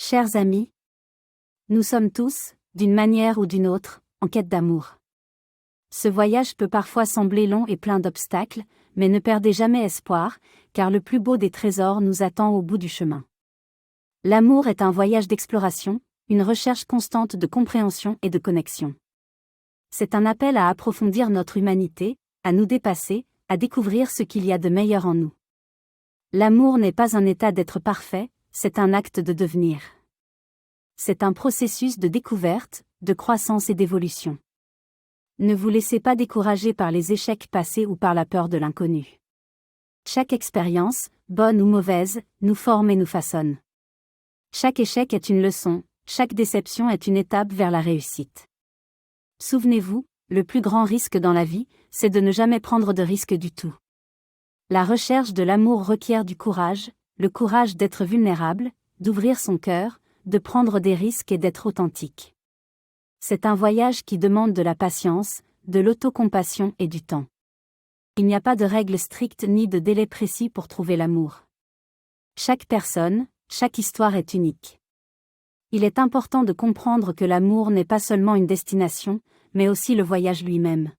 Chers amis, nous sommes tous, d'une manière ou d'une autre, en quête d'amour. Ce voyage peut parfois sembler long et plein d'obstacles, mais ne perdez jamais espoir, car le plus beau des trésors nous attend au bout du chemin. L'amour est un voyage d'exploration, une recherche constante de compréhension et de connexion. C'est un appel à approfondir notre humanité, à nous dépasser, à découvrir ce qu'il y a de meilleur en nous. L'amour n'est pas un état d'être parfait, c'est un acte de devenir. C'est un processus de découverte, de croissance et d'évolution. Ne vous laissez pas décourager par les échecs passés ou par la peur de l'inconnu. Chaque expérience, bonne ou mauvaise, nous forme et nous façonne. Chaque échec est une leçon, chaque déception est une étape vers la réussite. Souvenez-vous, le plus grand risque dans la vie, c'est de ne jamais prendre de risque du tout. La recherche de l'amour requiert du courage, le courage d'être vulnérable, d'ouvrir son cœur, de prendre des risques et d'être authentique. C'est un voyage qui demande de la patience, de l'autocompassion et du temps. Il n'y a pas de règles strictes ni de délai précis pour trouver l'amour. Chaque personne, chaque histoire est unique. Il est important de comprendre que l'amour n'est pas seulement une destination, mais aussi le voyage lui-même.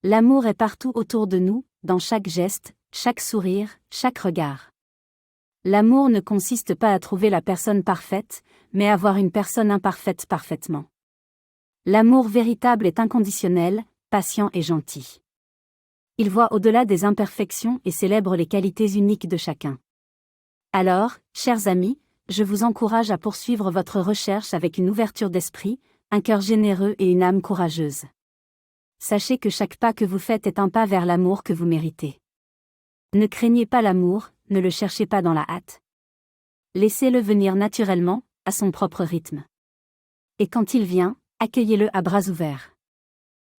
L'amour est partout autour de nous, dans chaque geste, chaque sourire, chaque regard. L'amour ne consiste pas à trouver la personne parfaite, mais à voir une personne imparfaite parfaitement. L'amour véritable est inconditionnel, patient et gentil. Il voit au-delà des imperfections et célèbre les qualités uniques de chacun. Alors, chers amis, je vous encourage à poursuivre votre recherche avec une ouverture d'esprit, un cœur généreux et une âme courageuse. Sachez que chaque pas que vous faites est un pas vers l'amour que vous méritez. Ne craignez pas l'amour, ne le cherchez pas dans la hâte. Laissez-le venir naturellement, à son propre rythme. Et quand il vient, accueillez-le à bras ouverts.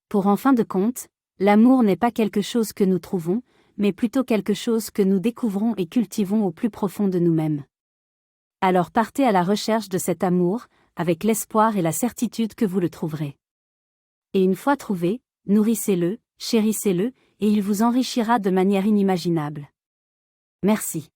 Pour en fin de compte, l'amour n'est pas quelque chose que nous trouvons, mais plutôt quelque chose que nous découvrons et cultivons au plus profond de nous-mêmes. Alors partez à la recherche de cet amour, avec l'espoir et la certitude que vous le trouverez. Et une fois trouvé, nourrissez-le, chérissez-le, et il vous enrichira de manière inimaginable. Merci.